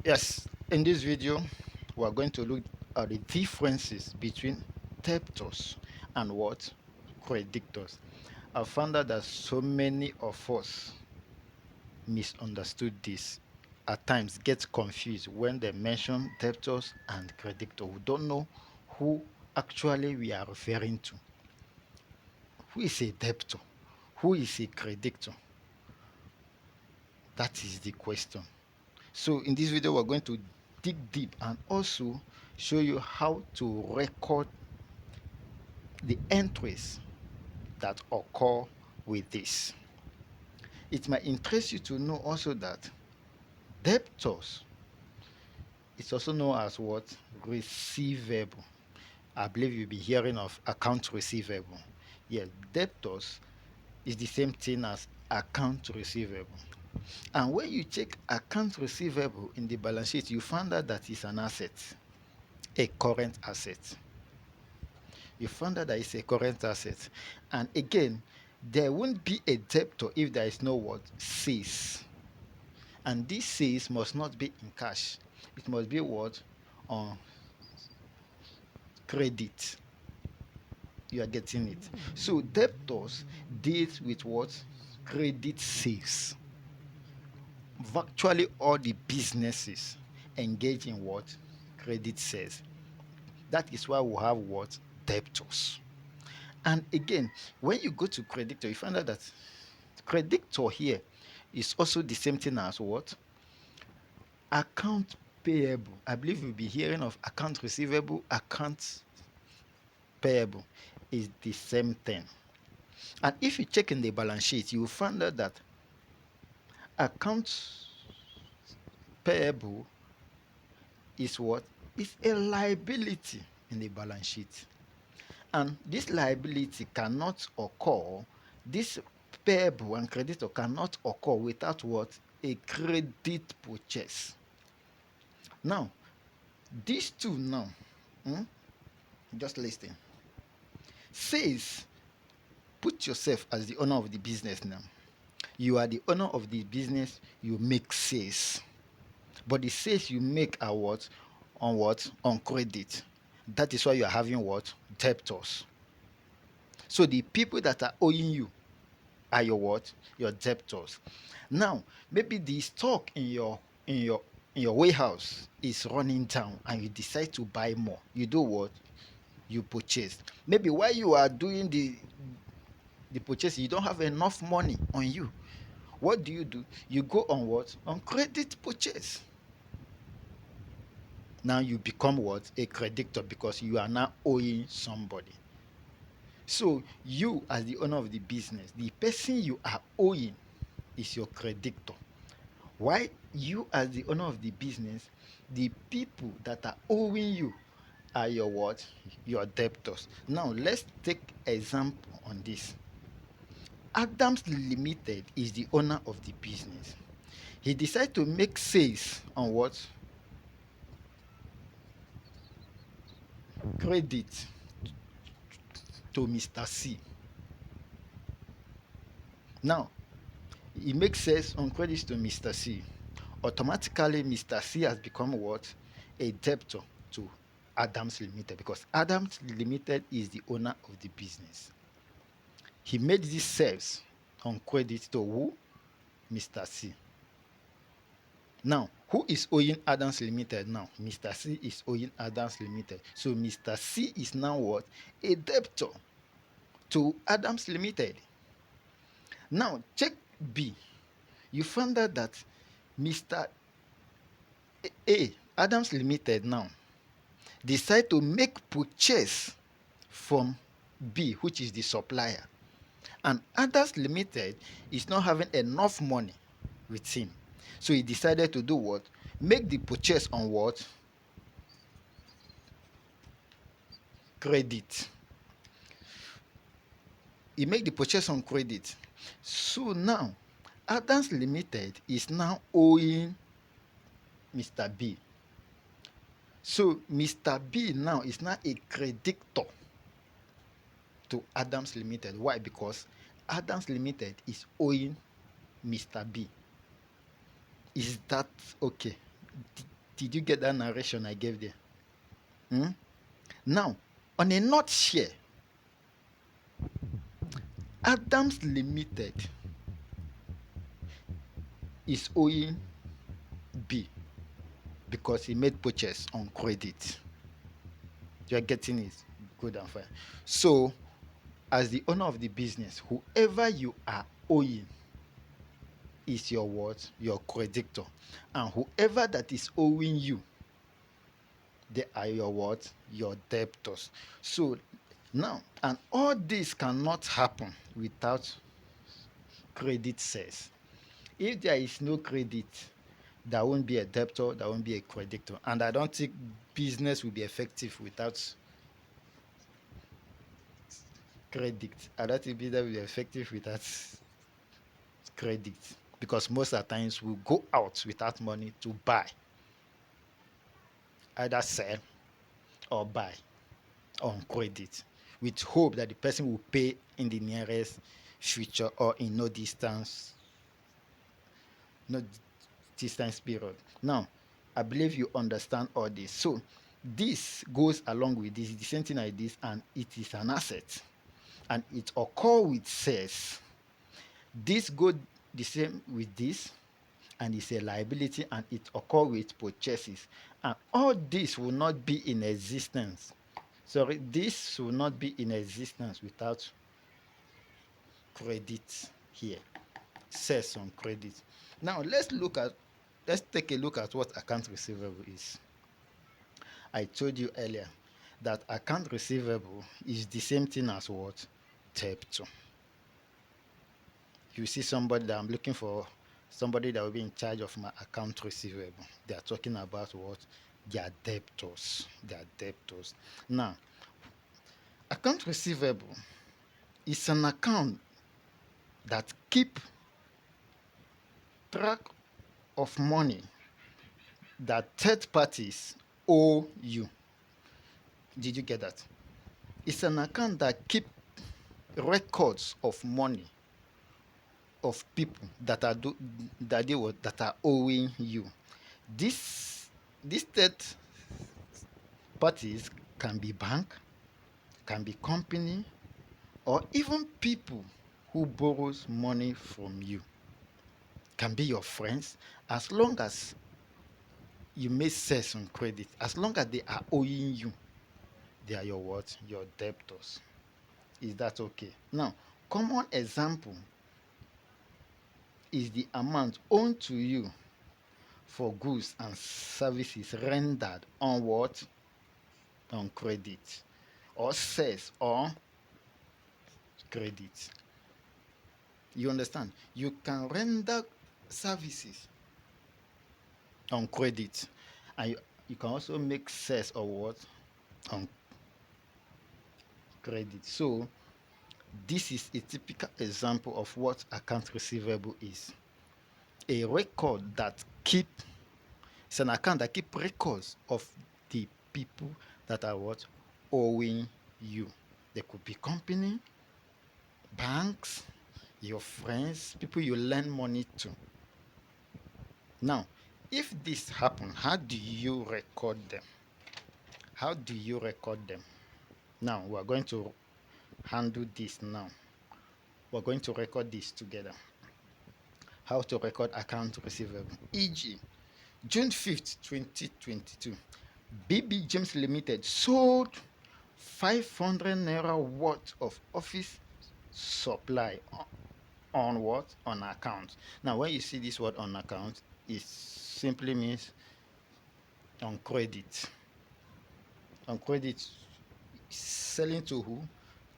Yes, in this video, we are going to look at the differences between debtors and what? Creditors. I found out that so many of us misunderstood this, at times get confused when they mention debtors and creditors. We don't know who actually we are referring to. Who is a debtor? Who is a creditor? That is the question. So in this video, we're going to dig deep and also show you how to record the entries that occur with this. It might interest you to know also that debtors is also known as what? Receivable. I believe you'll be hearing of account receivable. Yes, debtors is the same thing as account receivable. And when you check account receivable in the balance sheet, you find out that it's an asset, a current asset. You find out that it's a current asset. And again, there won't be a debtor if there is no what? Sales. And this sales must not be in cash. It must be what? On credit. You are getting it. So debtors deals with what? Credit sales. Virtually all the businesses engage in what? Credit sales. That is why we have what? Debtors. And again, when you go to creditor, you find out that creditor here is also the same thing as what? Account payable. I believe you'll be hearing of account receivable, account payable is the same thing. And if you check in the balance sheet, you will find out that account payable is what? It's a liability in the balance sheet. And this liability cannot occur, this payable and creditor cannot occur without what? A credit purchase. Now, these two now, just listen. Says, put yourself as the owner of the business now. You are the owner of the business, you make sales. But the sales you make are what? On what? On credit. That is why you are having what? Debtors. So the people that are owing you are your what? Your debtors. Now, maybe the stock in your warehouse is running down and you decide to buy more. You do what? You purchase. Maybe while you are doing the purchase, you don't have enough money on you. What do? You go on what? On credit purchase. Now you become what? A creditor, because you are now owing somebody. So you, as the owner of the business, the person you are owing is your creditor. Why you, as the owner of the business, the people that are owing you are your what? Your debtors. Now let's take example on this. Adams Limited is the owner of the business. He decided to make sales on what? Credit to Mr. C. Now, he makes sales on credit to Mr. C. Automatically, Mr. C has become what? A debtor to Adams Limited, because Adams Limited is the owner of the business. He made these sales on credit to who? Mr. C. Now, who is owing Adams Limited now? Mr. C is owing Adams Limited. So Mr. C is now what? A debtor to Adams Limited. Now, check B. You find out that Mr. A, Adams Limited now, decide to make purchase from B, which is the supplier. And Adams Limited is not having enough money with him. So he decided to do what? Make the purchase on what? Credit. He make the purchase on credit. So now, Adams Limited is now owing Mr. B. So Mr. B now is now a creditor to Adams Limited. Why? Because Adams Limited is owing Mr. B. Is that okay? Did you get that narration I gave there? Now, on a not share, Adams Limited is owing B because he made purchase on credit. You're getting it good and fine. So, as the owner of the business, whoever you are owing is your what? Your creditor. And whoever that is owing you, they are your what? Your debtors. So now, and all this cannot happen without credit sales. If there is no credit, there won't be a debtor, there won't be a creditor. And I don't think business will be effective without credit. I don't think business will be effective without credit. Because most of the times we'll go out without money to buy, either sell or buy on credit, with hope that the person will pay in the nearest future or in no distance period. Now, I believe you understand all this. So this goes along with this, the same thing like this, and it is an asset, and it occur with sales. This go the same with this, and it's a liability, and it occur with purchases. And all this will not be in existence. Sorry, this will not be in existence without credit here. Sales on credit. Now let's take a look at what account receivable is. I told you earlier that account receivable is the same thing as what? Debtor. You see somebody that I'm looking for, somebody that will be in charge of my account receivable. They are talking about what? Their debtors. Their debtors. Now, account receivable is an account that keep track of money that third parties owe you. Did you get that? It's an account that keep records of money of people that are owing you. These third parties can be bank, can be company, or even people who borrows money from you. Can be your friends, as long as you may sales on credit, as long as they are owing you, they are your what? Your debtors. Is that okay? Now, common example is the amount owed to you for goods and services rendered on what? On credit, or sales on credit. You understand? You can render services on credit, and you can also make sales or what? On credit. So this is a typical example of what account receivable is. A record that it's an account that keep records of the people that are what? Owing you. They could be company, banks, your friends, people you lend money to. Now, if this happen, how do you record them? How do you record them? Now, we're going to handle this now. We're going to record this together. How to record account receivable. E.g., June 5th, 2022, BB James Limited sold 500 naira worth of office supply on what? On account. Now, when you see this word on account, it simply means on credit. On credit, selling to who?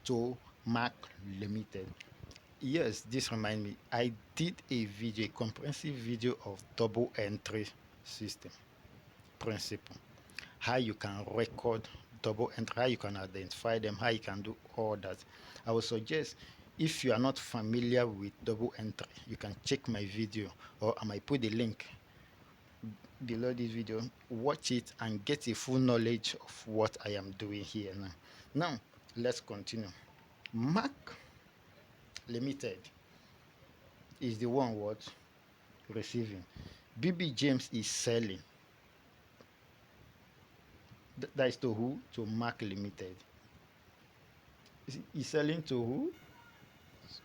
To Mark Limited. Yes, this reminds me. I did a video, a comprehensive video of double entry system principle. How you can record double entry, how you can identify them, how you can do all that. I would suggest, if you are not familiar with double entry, you can check my video, or I might put the link below this video. Watch it and get a full knowledge of what I am doing here now. Now, let's continue. Mark Limited is the one what? Receiving. BB James is selling. That is to who? To Mark Limited. He's selling to who?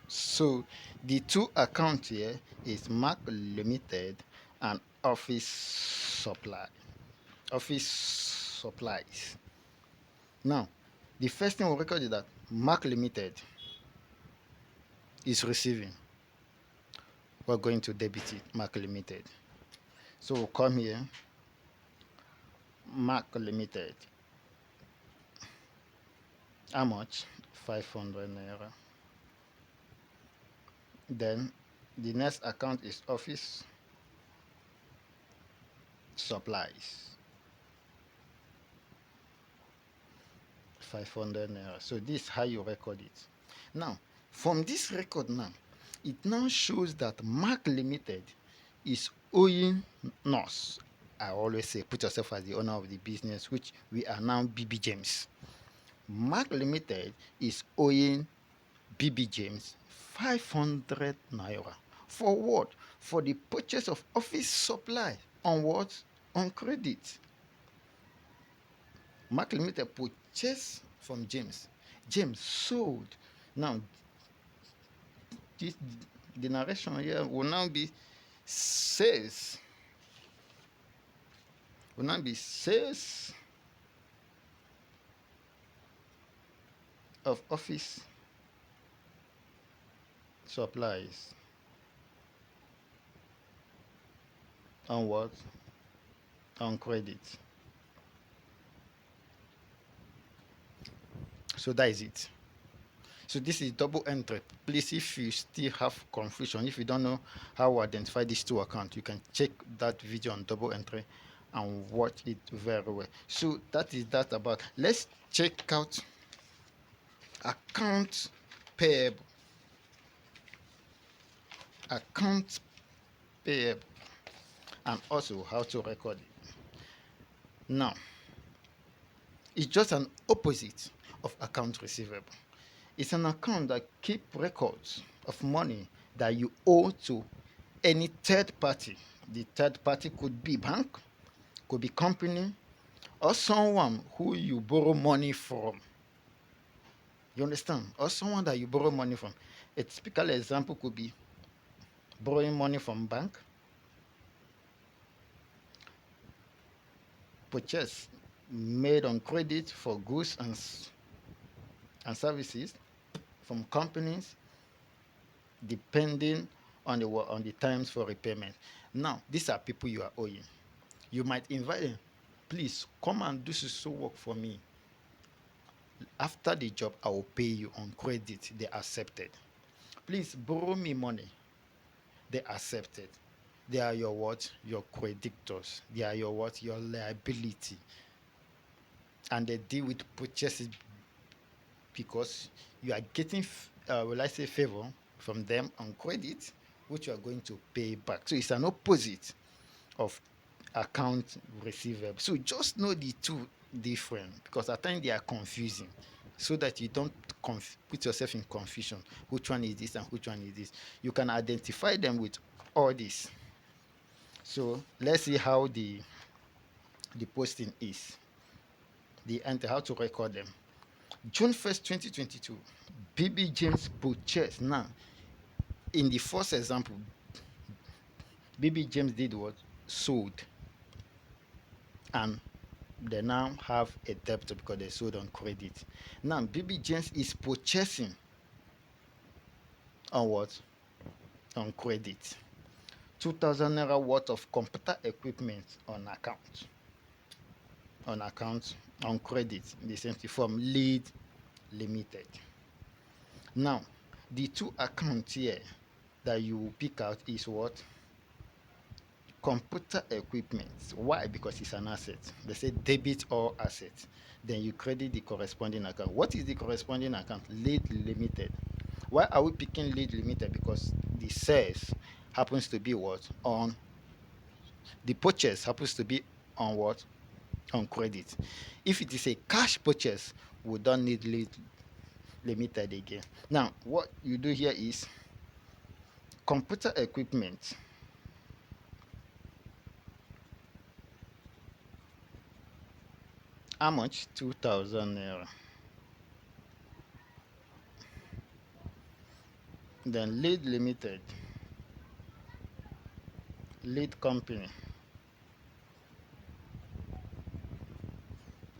So the two accounts here is Mark Limited and Office Supply. Office Supplies. Now, the first thing we record is that Mark Limited is receiving. We're going to debit it, Mark Limited. So we'll come here, Mark Limited. How much? 500 naira. Then the next account is Office Supplies. 500 naira. So this is how you record it. Now, from this record now, it now shows that Mark Limited is owing us. I always say, put yourself as the owner of the business, which we are now BB James. Mark Limited is owing BB James 500 naira. For what? For the purchase of office supply. On what? On credit. Mark Limited purchased from James. James sold. Now, this, the narration here will now be sales. Will now be sales of office supplies. On what? On credit. So that is it. So this is double entry. Please, if you still have confusion, if you don't know how to identify these two accounts, you can check that video on double entry and watch it very well. So that is that about. Let's check out account payable. Account payable, and also how to record it. Now, it's just an opposite of account receivable. It's an account that keep records of money that you owe to any third party. The third party could be bank, could be company, or someone who you borrow money from. You understand? Or someone that you borrow money from. A typical example could be borrowing money from bank, purchase made on credit for goods and services from companies, depending on the times for repayment. Now, these are people you are owing. You might invite them, please come and do so work for me. After the job, I will pay you on credit. They accepted. Please borrow me money. They accepted. They are your what? Your creditors. They are your what? Your liability. And they deal with purchases because you are getting, will I say, favor from them on credit, which you are going to pay back. So it's an opposite of account receivable. So just know the two different, because at times they are confusing, so that you don't put yourself in confusion. Which one is this and which one is this? You can identify them with all this. So let's see how the posting is. The enter, how to record them. June 1st, 2022, BB James purchased. Now, in the first example, BB James did what? Sold. And they now have a debtor because they sold on credit. Now, BB James is purchasing on what? On credit. 2,000 naira worth of computer equipment on account. On account, on credit, the same thing from Lead Limited. Now, the two accounts here that you pick out is what? Computer equipment. Why? Because it's an asset. They say debit or asset. Then you credit the corresponding account. What is the corresponding account? Lead Limited. Why are we picking Lead Limited? Because the sales happens to be what? On the purchase happens to be on what? On credit. If it is a cash purchase, we don't need Lead Limited again. Now, what you do here is computer equipment. How much? 2,000 naira. Then lead limited, lead company.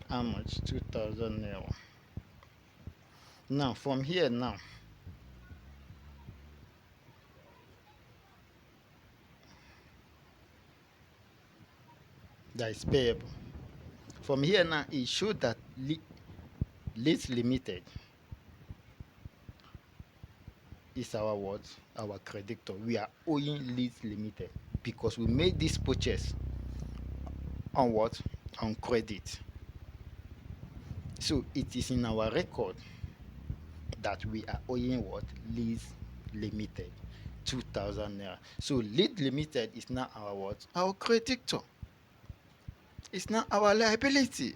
How much? 2,000 naira. Now from here now, that is payable. From here now, it showed that lead limited is our what? Our creditor. We are owing lead limited because we made this purchase on what? On credit. So it is in our record that we are owing what? Lead limited 2,000 naira. So lead limited is now our what? Our creditor. It's now our liability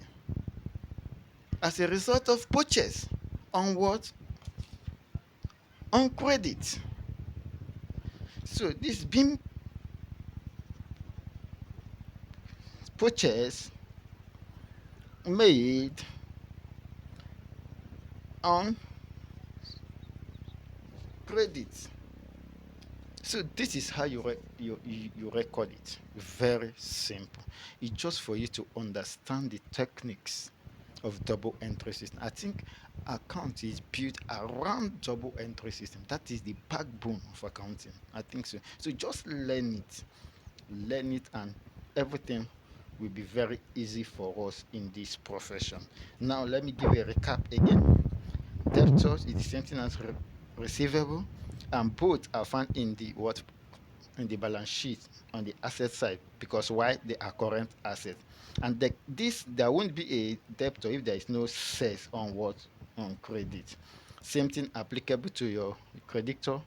as a result of purchase on what? On credit. So this being purchase made on credit. So this is how you record it. Very simple. It's just for you to understand the techniques of double entry system. I think account is built around double entry system. That is the backbone of accounting. I think so. So just learn it, and everything will be very easy for us in this profession. Now let me give you a recap again. Debtors is the same thing as receivable, and both are found in the what? In the balance sheet on the asset side, because why? They are current assets, and there won't be a debtor if there is no sales on what? On credit. Same thing applicable to your creditor,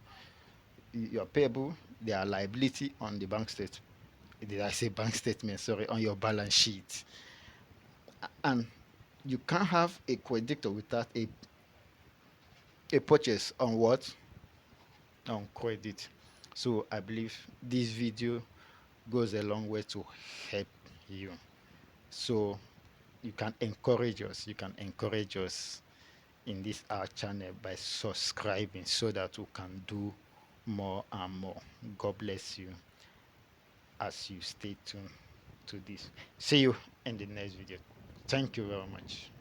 your payable. They are liability on the bank statement. Did I say bank statement? Sorry, on your balance sheet. And you can't have a creditor without a purchase on what? On credit. So I believe this video goes a long way to help you. So you can encourage us in this our channel by subscribing so that we can do more and more. God bless you as you stay tuned to this. See you in the next video. Thank you very much.